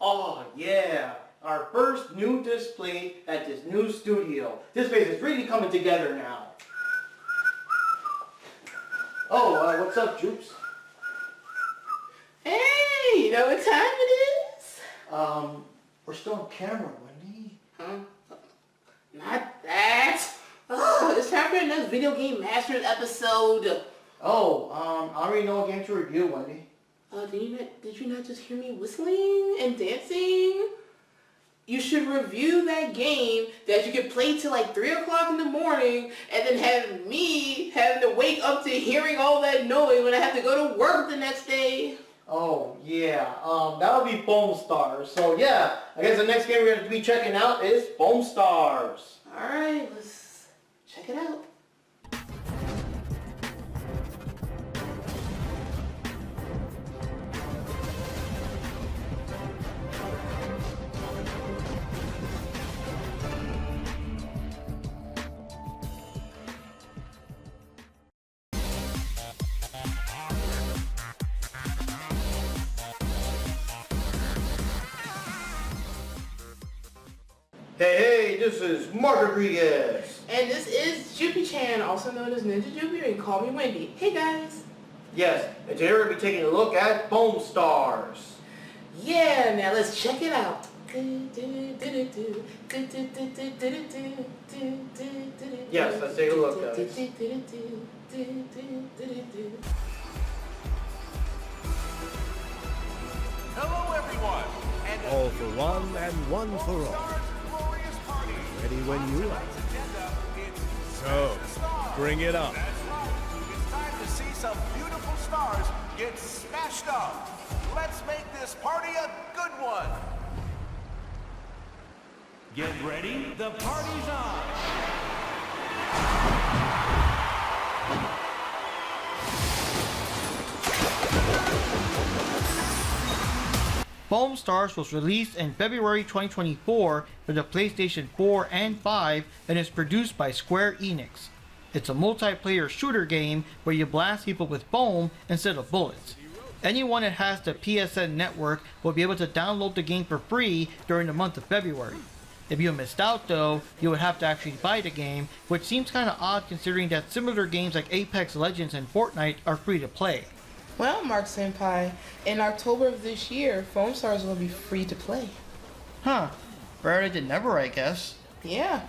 Oh yeah, our first new display at this new studio. This place is really coming together now. Oh, what's up, Jupes? Hey, you know what time it is? We're still on camera, Wendy. Huh? Not that. Oh, it's time for another Video Game Masters episode. Oh, I already know a game to review, Wendy. Did you not just hear me whistling and dancing? You should review that game that you can play till like 3 o'clock in the morning and then have me having to wake up to hearing all that noise when I have to go to work the next day. Oh, yeah, that would be Foamstars. So yeah, I guess the next game we're going to be checking out is Foamstars. Alright, let's check it out. Hey, this is Mark Rodriguez. And this is Jupi-chan, also known as Ninja Jupi, or you can call me Wendy. Hey guys! Yes, and today we're going to be taking a look at Foamstars. Yeah, now let's check it out. Yes, let's take a look, guys. Hello, everyone. And All for one and one for all. Ready when you are. So, bring it on. That's right. It's time to see some beautiful stars get smashed up. Let's make this party a good one. Get ready, the party's on! Foamstars was released in February 2024 for the PlayStation 4 and 5 and is produced by Square Enix. It's a multiplayer shooter game where you blast people with foam instead of bullets. Anyone that has the PSN network will be able to download the game for free during the month of February. If you missed out though, you would have to actually buy the game, which seems kinda odd considering that similar games like Apex Legends and Fortnite are free to play. Well, Mark Senpai, in October of this year, Foamstars will be free to play. Huh, better than never, I guess. Yeah.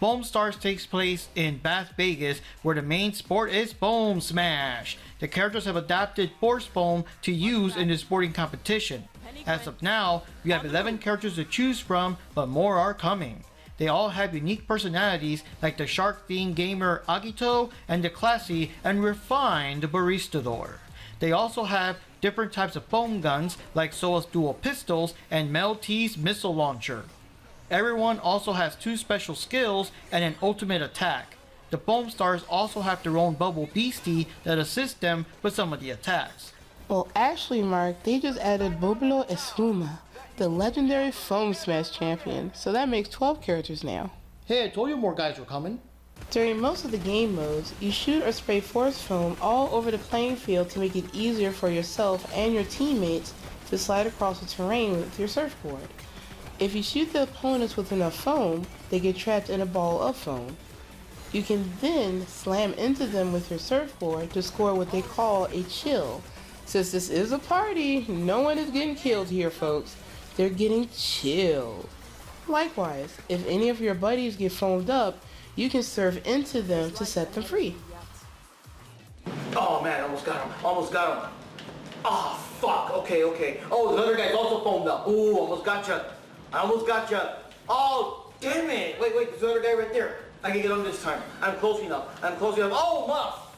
Foamstars takes place in Las Vegas, where the main sport is foam smash. The characters have adapted force foam to use in the sporting competition. As of now, we have 11 characters to choose from, but more are coming. They all have unique personalities like the shark-themed gamer Agito and the classy and refined Baristador. They also have different types of foam guns like Soa's dual pistols and Mel T's missile launcher. Everyone also has 2 special skills and an ultimate attack. The Foamstars also have their own Bubble Beastie that assists them with some of the attacks. Well, actually, Mark, they just added Bobolo Espuma, the legendary Foam Smash champion, so that makes 12 characters now. Hey, I told you more guys were coming. During most of the game modes, you shoot or spray force foam all over the playing field to make it easier for yourself and your teammates to slide across the terrain with your surfboard. If you shoot the opponents with enough foam, they get trapped in a ball of foam. You can then slam into them with your surfboard to score what they call a chill. Since this is a party, no one is getting killed here, folks. They're getting chilled. Likewise, if any of your buddies get foamed up, you can surf into them to set them free. Oh man, almost got him. Oh fuck, okay. Oh, the other guy's also foamed up. Ooh, almost gotcha. I almost gotcha. Oh, damn it. Wait, there's the other guy right there. I can get him this time. I'm close enough. Oh,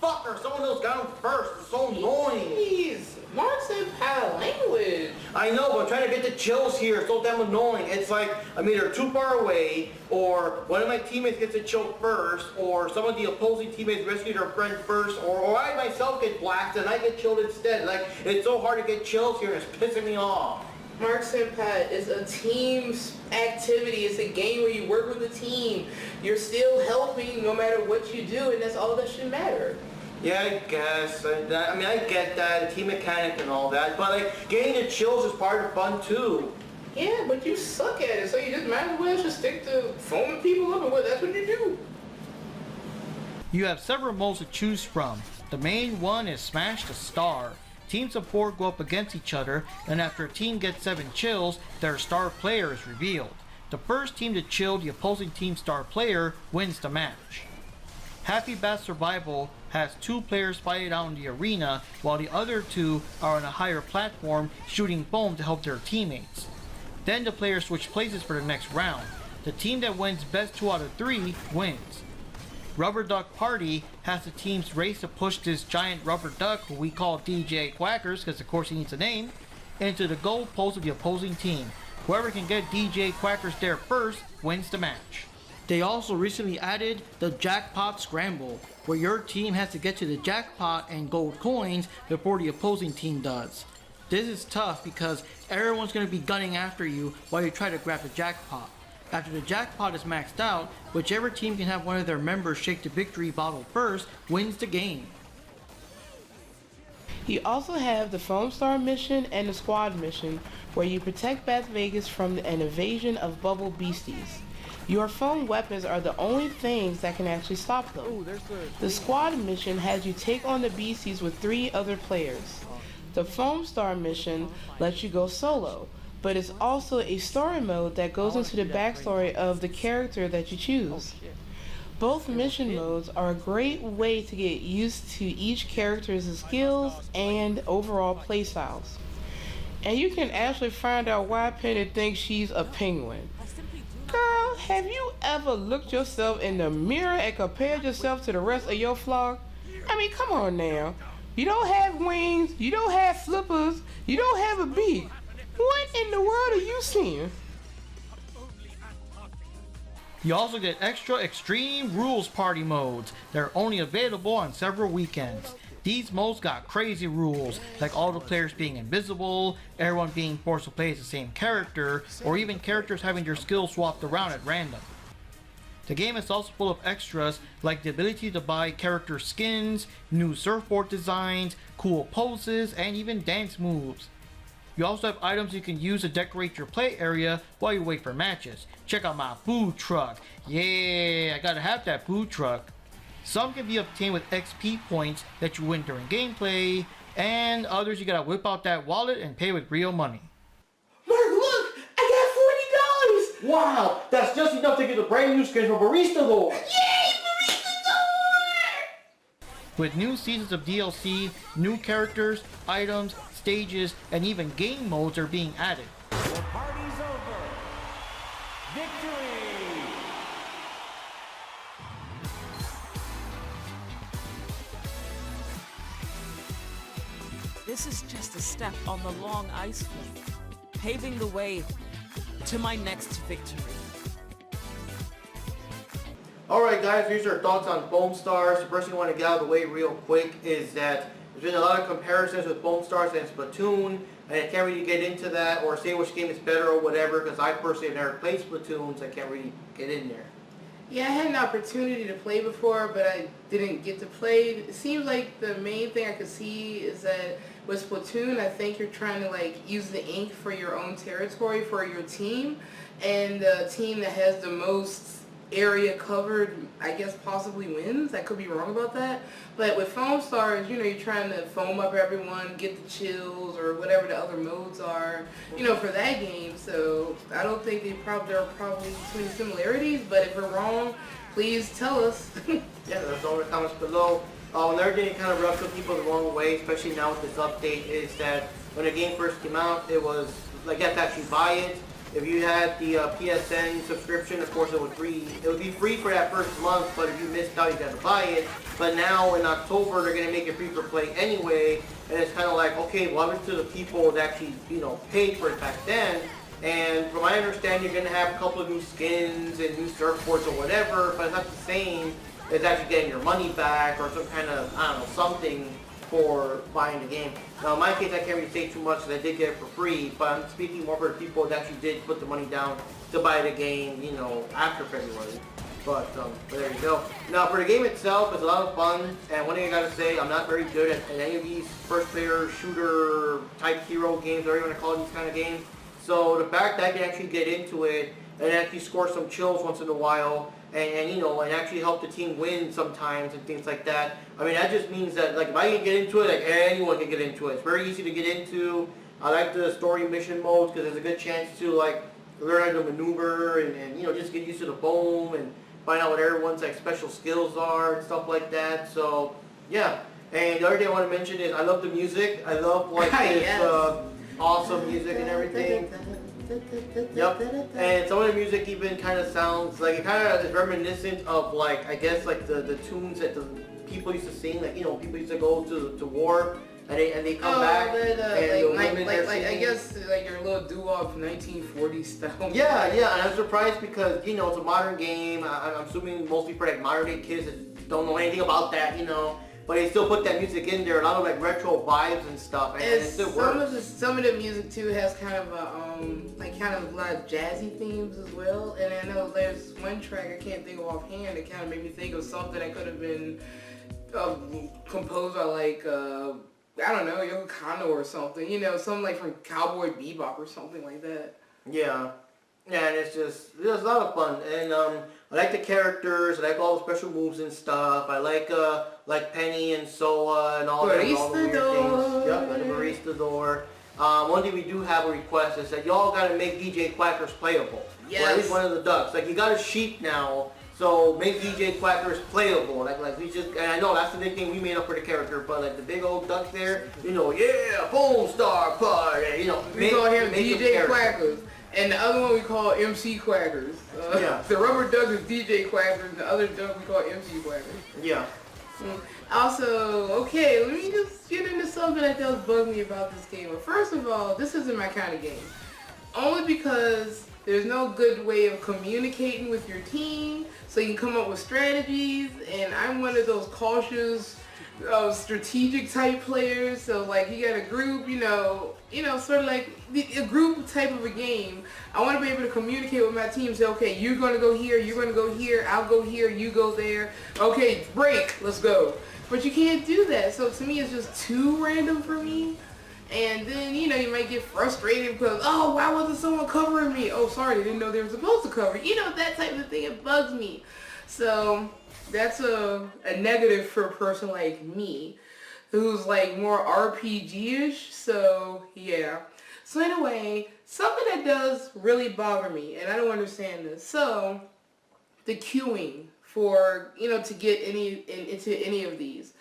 motherfucker, someone else got him first. It's so annoying. Jeez, Mark Senpai language. I know, but I'm trying to get the chills here. It's so damn annoying. It's like I'm either too far away, or one of my teammates gets a chill first, or some of the opposing teammates rescue their friend first, or I myself get blasted and I get chilled instead. Like, it's so hard to get chills here and it's pissing me off. Mark Senpai is a team activity. It's a game where you work with a team. You're still helping no matter what you do, and that's all that should matter. Yeah, I guess. I mean, I get that, the team mechanic and all that, but like, getting the chills is part of fun too. Yeah, but you suck at it, so you just might as well just stick to foaming people up, and that's what you do. You have several modes to choose from. The main one is Smash the Star. Teams of 4 go up against each other, and after a team gets 7 chills, their star player is revealed. The first team to chill the opposing team's star player wins the match. Happy Bath Survival has 2 players fight it out in the arena, while the other 2 are on a higher platform shooting foam to help their teammates. Then the players switch places for the next round. The team that wins best 2 out of 3 wins. Rubber Duck Party has the teams race to push this giant rubber duck, who we call DJ Quackers because of course he needs a name, into the goal post of the opposing team. Whoever can get DJ Quackers there first wins the match. They also recently added the Jackpot Scramble, where your team has to get to the jackpot and gold coins before the opposing team does. This is tough because everyone's going to be gunning after you while you try to grab the jackpot. After the jackpot is maxed out, whichever team can have one of their members shake the victory bottle first wins the game. You also have the Foamstar mission and the Squad mission, where you protect Bath Vegas from an invasion of bubble beasties. Your foam weapons are the only things that can actually stop them. The Squad mission has you take on the beasties with 3 other players. The Foamstar mission lets you go solo, but it's also a story mode that goes into the backstory of the character that you choose. Both mission modes are a great way to get used to each character's skills and overall playstyles. And you can actually find out why Penny thinks she's a penguin. Girl, have you ever looked yourself in the mirror and compared yourself to the rest of your flock? I mean, come on now. You don't have wings, you don't have flippers, you don't have a beak. What in the world are you seeing? You also get extra extreme rules party modes that are only available on several weekends. These modes got crazy rules, like all the players being invisible, everyone being forced to play as the same character, or even characters having their skills swapped around at random. The game is also full of extras like the ability to buy character skins, new surfboard designs, cool poses, and even dance moves. You also have items you can use to decorate your play area while you wait for matches. Check out my food truck. Yeah, I gotta have that food truck. Some can be obtained with XP points that you win during gameplay, and others you gotta whip out that wallet and pay with real money. Mark, look! I got $40! Wow, that's just enough to get a brand new skin from Barista Lord! Yay, Barista Lord! With new seasons of DLC, new characters, items, stages, and even game modes are being added. The party's over. Victory! This is just a step on the long ice floe, paving the way to my next victory. Alright guys, here's our thoughts on Foamstars. The first thing I want to get out of the way real quick is that there's been a lot of comparisons with Foamstars and Splatoon, and I can't really get into that or say which game is better or whatever, because I personally have never played Splatoon, so I can't really get in there. Yeah, I had an opportunity to play before, but I didn't get to play. It seems like the main thing I could see is that with Splatoon, I think you're trying to like use the ink for your own territory for your team, and the team that has the most area covered, I guess, possibly wins. I could be wrong about that. But with Foamstars, you know, you're trying to foam up everyone, get the chills, or whatever the other modes are, you know, for that game. So I don't think there are probably too many similarities, but if we're wrong, please tell us. Yeah, there's all the comments below. Another thing that kind of rubs some people the wrong way, especially now with this update, is that when the game first came out, it was like you have to actually buy it. If you had the PSN subscription, of course it would be free for that first month, but if you missed out, you got to buy it. But now in October, they're going to make it free for play anyway, and it's kind of like, okay, what happened to the people that actually, you know, paid for it back then? And from my understanding, you're going to have a couple of new skins and new surfboards or whatever, but it's not the same as actually getting your money back or some kind of, I don't know, something for buying the game. Now in my case, I can't really say too much because I did get it for free, but I'm speaking more for the people that actually did put the money down to buy the game, you know, after February. But there you go. Now for the game itself, it's a lot of fun. And one thing I gotta say, I'm not very good at any of these first-player shooter type hero games, whatever you want to call these kind of games. So the fact that I can actually get into it and actually score some kills once in a while, and you know, and actually help the team win sometimes and things like that. I mean, that just means that like if I can get into it, like anyone can get into it. It's very easy to get into. I like the story mission modes because there's a good chance to like learn how to maneuver and you know, just get used to the foam and find out what everyone's like special skills are and stuff like that. So yeah. And the other thing I want to mention is I love the music. I love like this awesome music and everything. Yep. And some of the music even kind of sounds like it kind of is reminiscent of like I guess like the tunes that the people used to sing. Like you know, people used to go to war. And they come back and I guess like your little doo-wop 1940s style. Yeah, and I'm surprised because you know it's a modern game. I'm assuming mostly for like modern day kids that don't know anything about that, you know. But they still put that music in there, a lot of like retro vibes and stuff, and it still works. Some of the music too has kind of a lot of jazzy themes as well. And I know there's one track I can't think of offhand that kind of made me think of something that could have been composed by like. I don't know, Yoko Kanno or something, you know, something like from Cowboy Bebop or something like that. Yeah, and it's a lot of fun, and I like the characters, I like all the special moves and stuff, I like Penny and Soa and all the weird things. Yep, and the barista door. One thing we do have a request is that y'all gotta make DJ Quackers playable. Yes. Or at least one of the ducks. Like you got a sheep now. So make DJ Quackers playable, like we just, and I know that's the nickname we made up for the character, but like the big old duck there, you know, yeah, Foamstar party, you know. We call him DJ Quackers, and the other one we call MC Quackers. Yeah. The rubber duck is DJ Quackers, the other duck we call MC Quackers. Yeah. Also, okay, let me just get into something that does bug me about this game. But first of all, this isn't my kind of game. Only because there's no good way of communicating with your team, so you can come up with strategies, and I'm one of those cautious, strategic type players, so like you got a group, you know, sort of like a group type of a game. I want to be able to communicate with my team, say, okay, you're going to go here, you're going to go here, I'll go here, you go there, okay, break, let's go. But you can't do that, so to me it's just too random for me. And then, you know, you might get frustrated because, oh, why wasn't someone covering me? Oh, sorry, they didn't know they were supposed to cover. You know, that type of thing, it bugs me. So that's a negative for a person like me, who's like more RPG-ish. So, yeah. So anyway, something that does really bother me, and I don't understand this. So, the queuing for, you know, to get into any of these.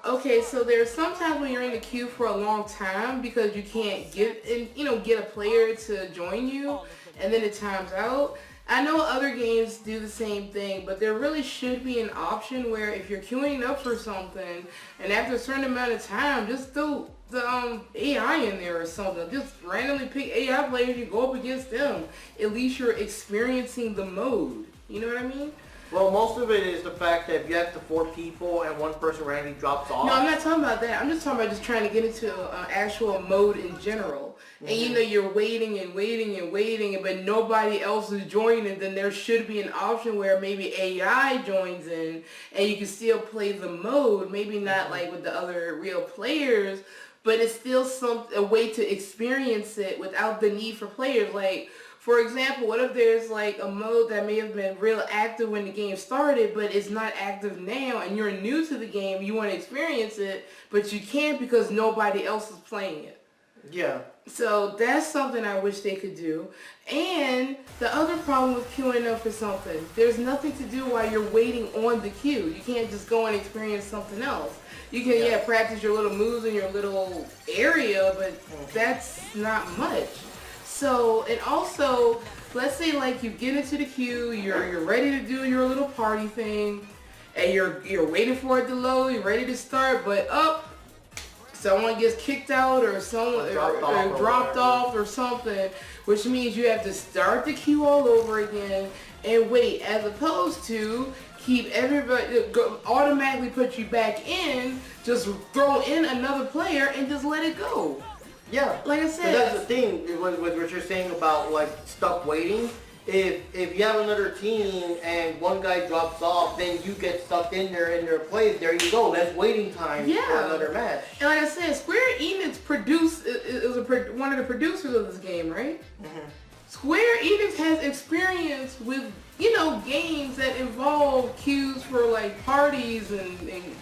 Okay, so there's sometimes when you're in the queue for a long time because you can't get a player to join you, and then it times out. I know other games do the same thing, but there really should be an option where if you're queuing up for something, and after a certain amount of time, just throw the AI in there or something. Just randomly pick AI players, you go up against them. At least you're experiencing the mode. You know what I mean? Well, most of it is the fact that if you have to 4 people and one person randomly drops off. No, I'm not talking about that. I'm just talking about just trying to get into an actual mode in general. And you know, you're waiting and waiting and waiting, but nobody else is joining, then there should be an option where maybe AI joins in and you can still play the mode, maybe not like with the other real players, but it's still a way to experience it without the need for players. Like, for example, what if there's like a mode that may have been real active when the game started, but it's not active now, and you're new to the game, you want to experience it, but you can't because nobody else is playing it. Yeah. So that's something I wish they could do. And the other problem with queuing up for something, there's nothing to do while you're waiting on the queue. You can't just go and experience something else. You can, practice your little moves in your little area, but that's not much. So, and also, let's say like you get into the queue, you're ready to do your little party thing, and you're waiting for it to load, you're ready to start, but someone gets kicked out or someone dropped off or something, which means you have to start the queue all over again and wait, as opposed to keep everybody, automatically put you back in, just throw in another player and just let it go. Yeah. Like I said. But that's the thing with what you're saying about like stuck waiting if you have another team and one guy drops off, then you get stuck in their place. There you go. That's waiting time for another match. And like I said, Square Enix one of the producers of this game, right? Mm-hmm. Square Enix has experience with, you know, games that involve queues for like parties and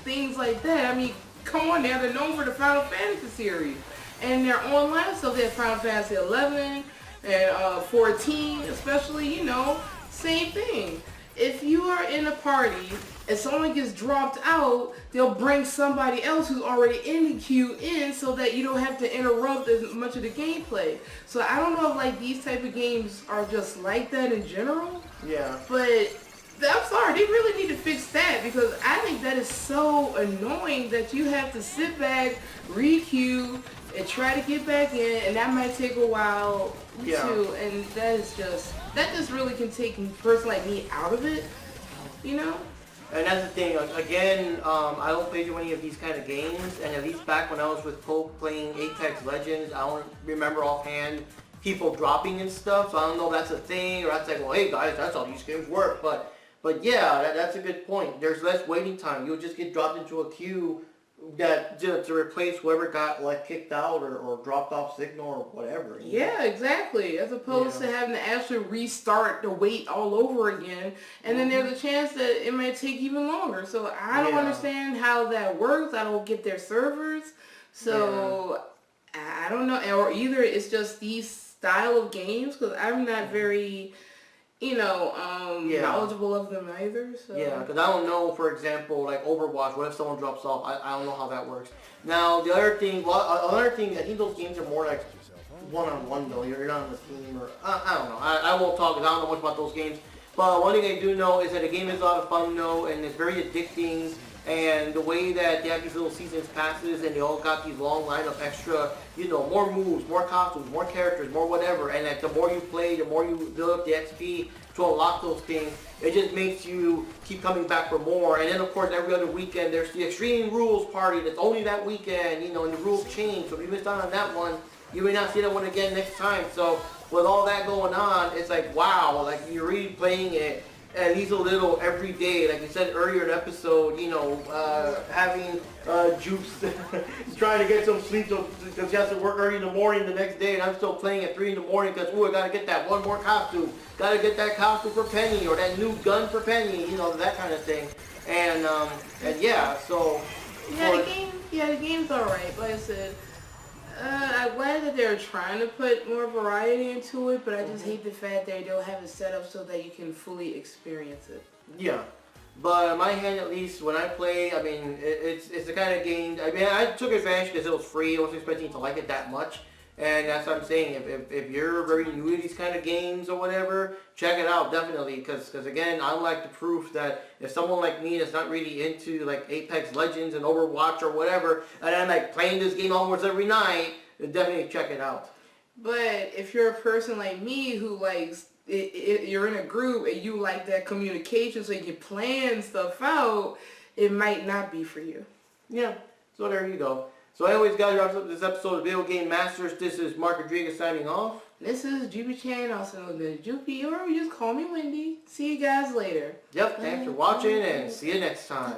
things like that. I mean, come on now, they're known for the Final Fantasy series. And their online stuff, they have Final Fantasy 11 and 14 especially, you know, same thing. If you are in a party and someone gets dropped out, they'll bring somebody else who's already in the queue in so that you don't have to interrupt as much of the gameplay. So I don't know if like these type of games are just like that in general. Yeah. But I'm sorry, they really need to fix that because I think that is so annoying that you have to sit back, re-queue, and try to get back in, and that might take a while too. And that just really can take a person like me out of it, you know? And that's the thing, again, I don't play too many of these kind of games, and at least back when I was with Pope playing Apex Legends, I don't remember offhand people dropping and stuff, so I don't know if that's a thing, or that's like, well, hey guys, that's how these games work, but yeah, that's a good point. There's less waiting time. You'll just get dropped into a queue that to replace whoever got like kicked out or dropped off signal or whatever. Yeah, exactly. As opposed to having to actually restart the wait all over again, and then there's a chance that it might take even longer. So I don't understand how that works. I don't get their servers, so I don't know. Or either it's just these style of games because I'm not very, you know, knowledgeable of them either. So. Yeah, because I don't know, for example, like Overwatch, what if someone drops off? I don't know how that works. Now, the other thing, I think those games are more like one-on-one though. You're not on the team, or, I don't know. I won't talk because I don't know much about those games. But one thing I do know is that the game is a lot of fun though, and it's very addicting. And the way that they have these little seasons passes and they all got these long line of extra, you know, more moves, more costumes, more characters, more whatever. And that the more you play, the more you build up the XP to unlock those things. It just makes you keep coming back for more. And then of course every other weekend there's the Extreme Rules party that's only that weekend, you know, and the rules change. So if you missed out on that one, you may not see that one again next time. So with all that going on, it's like, wow, like you're really playing it. And he's a little every day, like you said earlier in the episode, you know, having Jupes trying to get some sleep because he has to work early in the morning the next day, and I'm still playing at 3 in the morning because, ooh, I got to get that one more costume. Got to get that costume for Penny or that new gun for Penny, you know, that kind of thing. And yeah, so... Yeah, the game's alright, like I said. I'm glad that they're trying to put more variety into it, but I just hate the fact that they don't have it set up so that you can fully experience it. Yeah, but in my hand at least, when I play, I mean, it's the kind of game, I mean, I took advantage because it was free. I wasn't expecting to like it that much. And that's what I'm saying, if you're very new to these kind of games or whatever, check it out, definitely, because again, I like the proof that if someone like me that's not really into like Apex Legends and Overwatch or whatever, and I'm like playing this game almost every night, then definitely check it out. But if you're a person like me who likes, you're in a group and you like that communication so you can plan stuff out, it might not be for you. Yeah, so there you go. So anyways, guys, wraps up this episode of Video Game Masters. This is Mark Rodriguez signing off. This is Jupi Chan, also known as Jupi, or you just call me Wendy. See you guys later. Yep, thanks for watching, and see you next time.